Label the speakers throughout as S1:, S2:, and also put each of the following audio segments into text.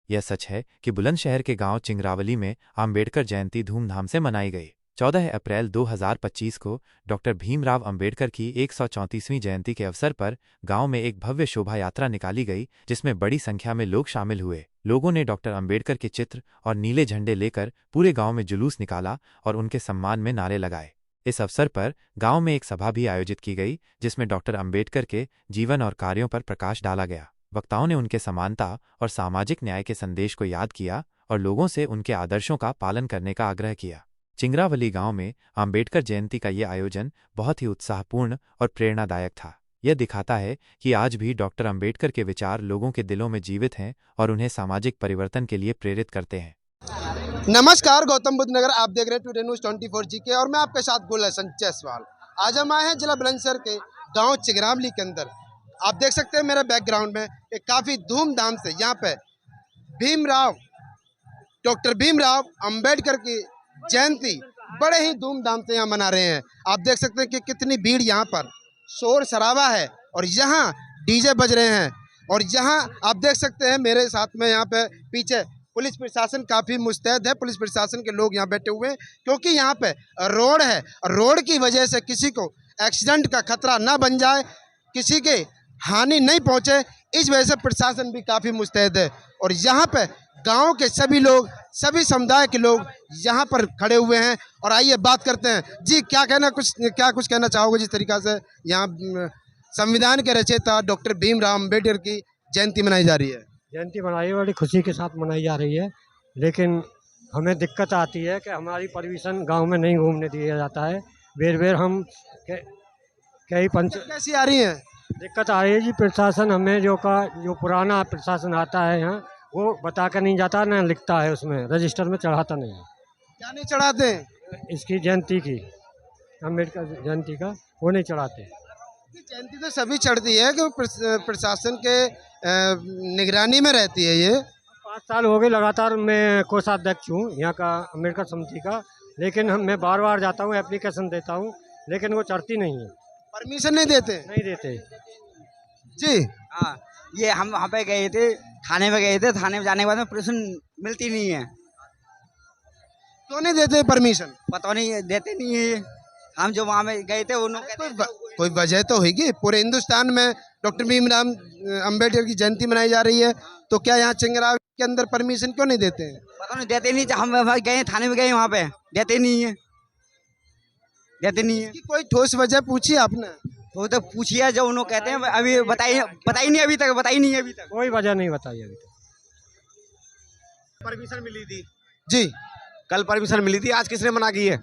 S1: यह सच है कि बुलंदशहर के गांव चिंगरावली में अम्बेडकर जयंती धूमधाम से मनाई गई। 14 अप्रैल 2025 को डॉक्टर भीमराव अम्बेडकर की 134वीं जयंती के अवसर पर गांव में एक भव्य शोभा यात्रा निकाली गई, जिसमें बड़ी संख्या में लोग शामिल हुए। लोगों ने डॉक्टर अम्बेडकर के चित्र और नीले झंडे लेकर पूरे गांव में जुलूस निकाला और उनके सम्मान में नारे लगाए। इस अवसर पर गांव में एक सभा भी आयोजित की गई, जिसमें डॉक्टर अम्बेडकर के जीवन और कार्यों पर प्रकाश डाला गया। वक्ताओं ने उनके समानता और सामाजिक न्याय के संदेश को याद किया और लोगों से उनके आदर्शों का पालन करने का आग्रह किया। चिंगरावली गांव में अम्बेडकर जयंती का ये आयोजन बहुत ही उत्साहपूर्ण और प्रेरणादायक था। यह दिखाता है कि आज भी डॉक्टर अम्बेडकर के विचार लोगों के दिलों में जीवित हैं और उन्हें सामाजिक परिवर्तन के लिए प्रेरित करते हैं।
S2: नमस्कार, गौतम बुद्ध नगर, आप देख रहे हैं टुडे न्यूज़ 24 जी के और मैं आपके साथ गुलशन जायसवाल। आज हम आए हैं जिला बुलंदशहर के गांव चिंगरावली के अंदर। आप देख सकते हैं मेरे बैकग्राउंड में कि काफ़ी धूमधाम से यहाँ पे डॉक्टर भीमराव अंबेडकर की जयंती बड़े ही धूमधाम से यहाँ मना रहे हैं। आप देख सकते हैं कि कितनी भीड़ यहाँ पर, शोर शराबा है और यहाँ डीजे बज रहे हैं। और यहाँ आप देख सकते हैं मेरे साथ में यहाँ पे पीछे पुलिस प्रशासन काफ़ी मुस्तैद है। पुलिस प्रशासन के लोग यहाँ बैठे हुए हैं क्योंकि यहाँ पे रोड है और रोड की वजह से किसी को एक्सीडेंट का खतरा ना बन जाए, किसी के हानि नहीं पहुँचे, इस वजह से प्रशासन भी काफ़ी मुस्तैद है। और यहाँ पे गांव के सभी लोग, सभी समुदाय के लोग यहाँ पर खड़े हुए हैं। और आइए बात करते हैं। जी, क्या कुछ कहना चाहोगे जिस तरीक़ा से यहाँ संविधान के रचयिता डॉक्टर भीमराव अम्बेडकर की जयंती मनाई जा रही है?
S3: जयंती मनाई बड़ी खुशी के साथ मनाई जा रही है, लेकिन हमें दिक्कत आती है कि हमारी परमिशन गांव में नहीं घूमने दिया जाता है। बेर हम कई पंच
S2: कैसी आ रही है?
S3: दिक्कत आ रही है जी। प्रशासन हमें जो पुराना प्रशासन आता है यहाँ, वो बता कर नहीं जाता, ना लिखता है, उसमें रजिस्टर में चढ़ाता नहीं है।
S2: क्या नहीं चढ़ाते?
S3: इसकी जयंती की, अम्बेडकर जयंती का वो नहीं चढ़ाते।
S2: जयंती तो सभी चढ़ती है कि प्रशासन के निगरानी में रहती है। ये
S3: 5 साल हो गए लगातार मैं कोषाध्यक्ष हूँ यहाँ का अम्बेडकर समिति का, लेकिन मैं बार बार जाता हूँ, एप्लीकेशन देता हूँ, लेकिन वो चढ़ती नहीं है।
S2: परमिशन नहीं देते?
S3: नहीं देते
S2: जी।
S4: हाँ, ये हम वहाँ पे गए थे, थाने में गए थे। थाने में जाने के बाद में परमिशन मिलती नहीं है।
S2: क्यों नहीं देते परमिशन?
S4: पता नहीं, देते नहीं है। हम जो वहाँ में गए थे उन्होंने
S2: कोई वजह तो होगी। पूरे हिंदुस्तान में डॉक्टर भीमराव अम्बेडकर की जयंती मनाई जा रही है, तो क्या यहाँ चिंगरावली के अंदर परमिशन क्यों नहीं देते हैं?
S4: पता नहीं, देते नहीं। हम गए, थाने में गए, वहाँ पे देते नहीं है, देते नहीं है।
S2: कोई ठोस वजह पूछी आपने?
S4: वो तो पूछिए, जो उन्होंने कहते हैं अभी बताई नहीं, अभी तक
S3: कोई वजह नहीं बताई अभी तक।
S5: परमिशन मिली थी
S2: जी,
S5: कल परमिशन मिली थी। आज किसने मना की है?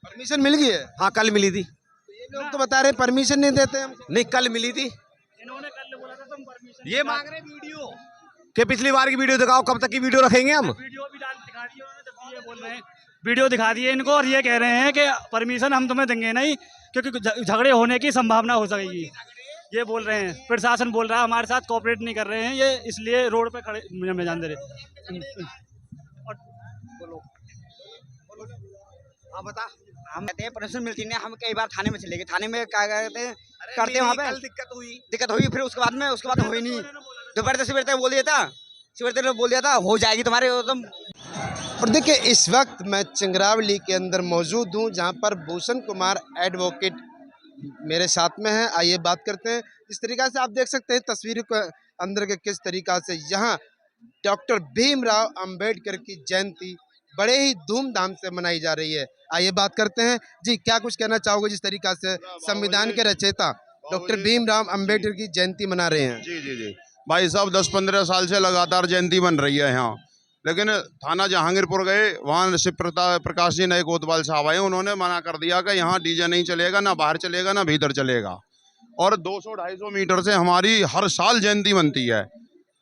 S2: परमिशन मिल गई है?
S5: हाँ, कल मिली थी।
S2: ये लोग तो बता रहे परमिशन नहीं देते हम।
S5: नहीं, कल मिली थी।
S4: इन्होंने कल बोला था तुम परमिशन
S5: ये मांग रहे वीडियो के, पिछली बार की वीडियो दिखाओ। कब तक की वीडियो रखेंगे हम?
S6: वीडियो भी दिखा दी उन्होंने, जब ये बोल रहे हैं वीडियो दिखा दी है इनको, और ये कह रहे हैं कि परमिशन हम तुम्हें देंगे नहीं, क्योंकि झगड़े होने की संभावना हो सकेगी। ये बोल रहे हैं, प्रशासन बोल रहा है हमारे साथ कोऑपरेट नहीं कर रहे हैं ये, इसलिए रोड पे खड़े में जान दे रहे।
S5: हाँ, बता।
S4: हम कहते हैं परमिशन मिलती नहीं। हम कई बार थाने में चले गए, थाने में क्या कहते हैं करते हैं वहाँ पे। दिक्कत हुई, फिर उसके बाद हुई नहीं। दोपहर से सवेरे तक बोल दिया था हो जाएगी तुम्हारे तुम।
S2: और देखिए, इस वक्त मैं चिंगरावली के अंदर मौजूद हूँ, जहाँ पर भूषण कुमार एडवोकेट मेरे साथ में है। आइए बात करते हैं। इस तरीक़ा से आप देख सकते हैं तस्वीर के अंदर के किस तरीक़ा से यहाँ डॉक्टर भीमराव अम्बेडकर की जयंती बड़े ही धूमधाम से मनाई जा रही है। आइए बात करते हैं। जी, क्या कुछ कहना चाहोगे जिस तरीक़ा से संविधान के रचयिता डॉक्टर भीमराव अम्बेडकर की जयंती मना रहे हैं?
S7: जी भाई साहब, 10-15 साल से लगातार जयंती बन रही है यहाँ, लेकिन थाना जहांगीरपुर गए, वहाँ शिव प्रकाश जी नए कोतवाल साहब आए, उन्होंने मना कर दिया कि यहाँ डीजे नहीं चलेगा, ना बाहर चलेगा ना भीतर चलेगा। और 200-250 मीटर से हमारी हर साल जयंती बनती है।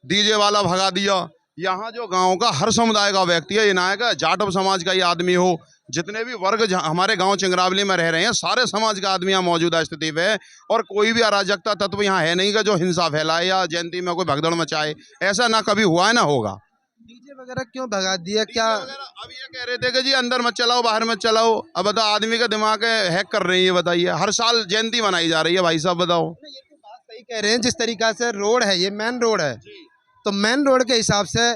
S7: डीजे वाला भगा दिया। यहाँ जो गांव का हर समुदाय का व्यक्ति है, ये ना है कि जाटव समाज का ही आदमी हो, जितने भी वर्ग हमारे गांव चिंगरावली में रह रहे हैं, सारे समाज का आदमी यहाँ मौजूदा स्थिति में है। और कोई भी अराजकता तत्व यहाँ है नहीं कि जो हिंसा फैलाए या जयंती में कोई भगदड़ मचाए। ऐसा ना कभी हुआ है ना होगा।
S2: डीजे वगैरह क्यों भगा दिया? क्या
S7: अब ये कह रहे थे कि जी अंदर मत चलाओ, बाहर मत चलाओ। अब बताओ, आदमी का दिमाग हैक कर रही है। बताइए, हर साल जयंती मनाई जा रही है भाई साहब, बताओ।
S2: ये तो बात सही कह रहे हैं। जिस तरीका से रोड है, ये मेन रोड है, तो मेन रोड के हिसाब से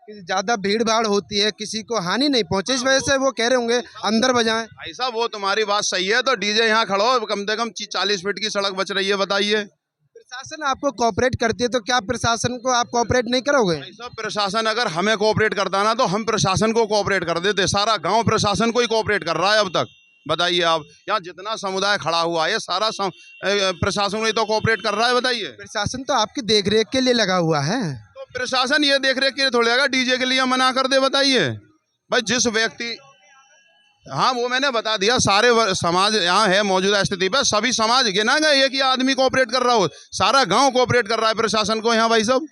S2: ज़्यादा भीड़ भाड़ होती है, किसी को हानि नहीं पहुंचे, इस वजह से वो कह रहे होंगे अंदर बजाएं।
S7: भाई साहब वो तुम्हारी बात सही है, तो डीजे यहाँ खड़ो, कम से कम 40 फीट की सड़क बच रही है, बताइए।
S2: प्रशासन आपको कोऑपरेट करती है तो क्या प्रशासन को आप कोऑपरेट नहीं करोगे?
S7: भाई साहब प्रशासन अगर हमें कोऑपरेट करता ना तो हम प्रशासन को कोऑपरेट कर देते। सारा गांव प्रशासन को ही कोऑपरेट कर रहा है अब तक। बताइए आप, यहाँ जितना समुदाय खड़ा हुआ है सारा प्रशासन ही तो कोऑपरेट कर रहा है, बताइए।
S2: प्रशासन तो आपकी देखरेख के लिए लगा हुआ है।
S7: तो प्रशासन ये देख रेख के लिए थोड़ी लगा डीजे के लिए मना कर दे, बताइए। भाई जिस व्यक्ति, हाँ वो मैंने बता दिया, सारे समाज यहाँ है मौजूदा स्थिति पे, सभी समाज गिना गए, एक ही आदमी कोऑपरेट कर रहा हो, सारा गांव कोऑपरेट कर रहा है प्रशासन को यहाँ। भाई साहब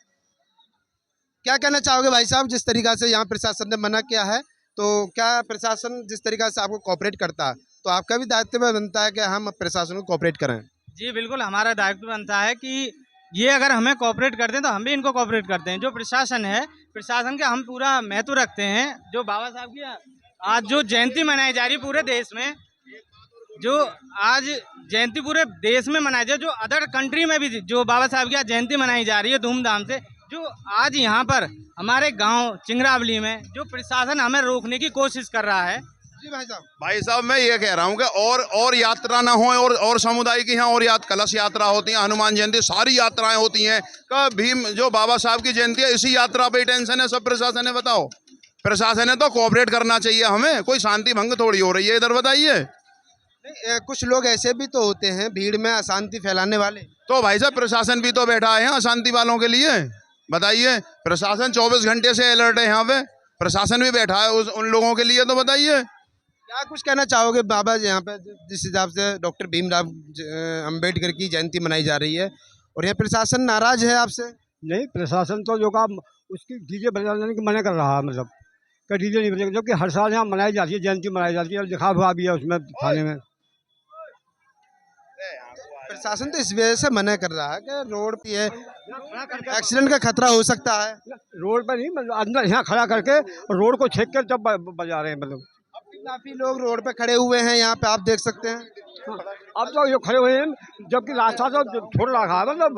S2: क्या कहना चाहोगे भाई साहब, जिस तरीका से यहाँ प्रशासन ने मना किया है, तो क्या प्रशासन जिस तरीका से आपको कोऑपरेट करता है तो आपका भी दायित्व बनता है कि हम प्रशासन को कोऑपरेट करें?
S6: जी बिल्कुल, हमारा दायित्व बनता है कि ये अगर हमें कोऑपरेट करते हैं तो हम भी इनको कोऑपरेट करते हैं। जो प्रशासन है, प्रशासन का हम पूरा महत्व रखते हैं। जो बाबा साहब की आज जो जयंती मनाई जा रही है पूरे देश में, जो आज जयंती पूरे देश में मनाई जा रही है, जो अदर कंट्री में भी जो बाबा साहब की आज जयंती मनाई जा रही है धूमधाम से, जो आज यहाँ पर हमारे गांव चिंगरावली में जो प्रशासन हमें रोकने की कोशिश कर रहा है।
S2: जी
S7: भाई साहब मैं ये कह रहा हूँ कि और यात्रा ना हो, और समुदाय की यहाँ और कलश यात्रा होती है, हनुमान जयंती, सारी यात्राएं होती हैं। भीम जो बाबा साहब की जयंती है, इसी यात्रा पे टेंशन है सब प्रशासन है। बताओ, प्रशासन है तो कोऑपरेट करना चाहिए हमें, कोई शांति भंग थोड़ी हो रही है इधर, बताइए।
S2: कुछ लोग ऐसे भी तो होते हैं भीड़ में अशांति फैलाने वाले,
S7: तो भाई साहब प्रशासन भी तो बैठा है अशांति वालों के लिए, बताइए। प्रशासन 24 घंटे से अलर्ट है यहाँ पे, प्रशासन भी बैठा है उन लोगों के लिए, तो बताइए।
S2: क्या कुछ कहना चाहोगे बाबा जी, यहाँ पे जिस हिसाब से डॉक्टर भीमराव अंबेडकर की जयंती मनाई जा रही है और यहाँ प्रशासन नाराज है आपसे?
S3: नहीं, प्रशासन तो जो काम उसकी डीजे बजाने की मना कर रहा है, मतलब कि डीजे नहीं बजेगा, जो कि हर साल यहाँ मनाई जाती है, जयंती मनाई जाती है, और लिखा हुआ भी है उसमें थाने में।
S2: प्रशासन तो इस वजह से मना कर रहा है कि रोड पे है, एक्सीडेंट का खतरा हो सकता है।
S3: रोड पर नहीं, मतलब अंदर यहाँ खड़ा करके रोड को छेक कर जब बजा रहे हैं, मतलब
S2: काफी लोग रोड पे खड़े हुए हैं यहाँ पे, आप देख सकते हैं।
S3: अब तो ये खड़े हुए हैं, जबकि रास्ता तो छोड़ रखा है। मतलब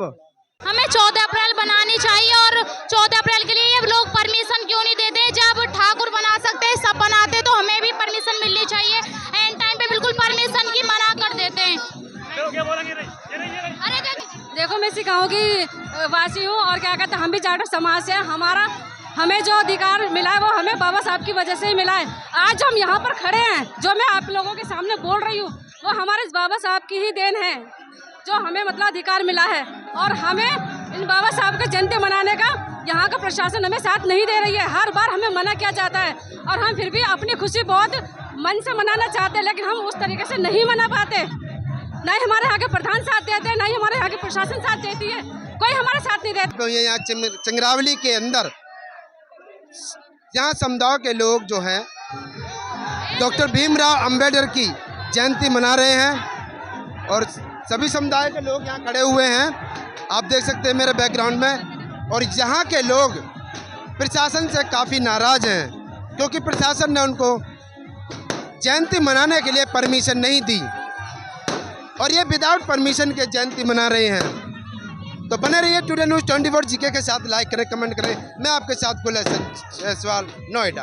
S8: हमें 14 अप्रैल बनानी चाहिए, और 14 अप्रैल के लिए ये लोग परमिशन क्यों नहीं देते? जब ठाकुर बना सकते हैं, सब बनाते, तो हमें भी परमिशन मिलनी चाहिए। एंड टाइम पे बिल्कुल परमिशन की मना कर देते हैं। अरे
S9: देखो, मैं इसी गाँव की वासी हूँ, और क्या कहते हैं, हम भी जाट समाज से, हमें जो अधिकार मिला है वो हमें बाबा साहब की वजह से ही मिला है। आज हम यहाँ पर खड़े हैं, जो मैं आप लोगों के सामने बोल रही हूँ, वो हमारे बाबा साहब की ही देन है, जो हमें मतलब अधिकार मिला है। और हमें इन बाबा साहब का जयंती मनाने का यहाँ का प्रशासन हमें साथ नहीं दे रही है। हर बार हमें मना किया जाता है, और हम फिर भी अपनी खुशी बहुत मन से मनाना चाहते हैं, लेकिन हम उस तरीके से नहीं मना पाते। ना ही हमारे यहाँ के प्रधान साथ देते हैं, ना ही हमारे यहाँ की प्रशासन साथ देती है, कोई हमारा साथ नहीं देता।
S2: तो ये यहाँ चिंगरावली के अंदर यहाँ समुदाय के लोग जो हैं डॉक्टर भीमराव अंबेडकर की जयंती मना रहे हैं, और सभी समुदाय के लोग यहाँ खड़े हुए हैं, आप देख सकते हैं मेरे बैकग्राउंड में। और यहाँ के लोग प्रशासन से काफ़ी नाराज हैं, क्योंकि प्रशासन ने उनको जयंती मनाने के लिए परमिशन नहीं दी, और ये विदाउट परमिशन के जयंती मना रहे हैं। तो बने रहिए टुडे न्यूज़ 24 जीके के साथ। लाइक करें, कमेंट करें। मैं आपके साथ कुलहसन जायसवाल, नोएडा।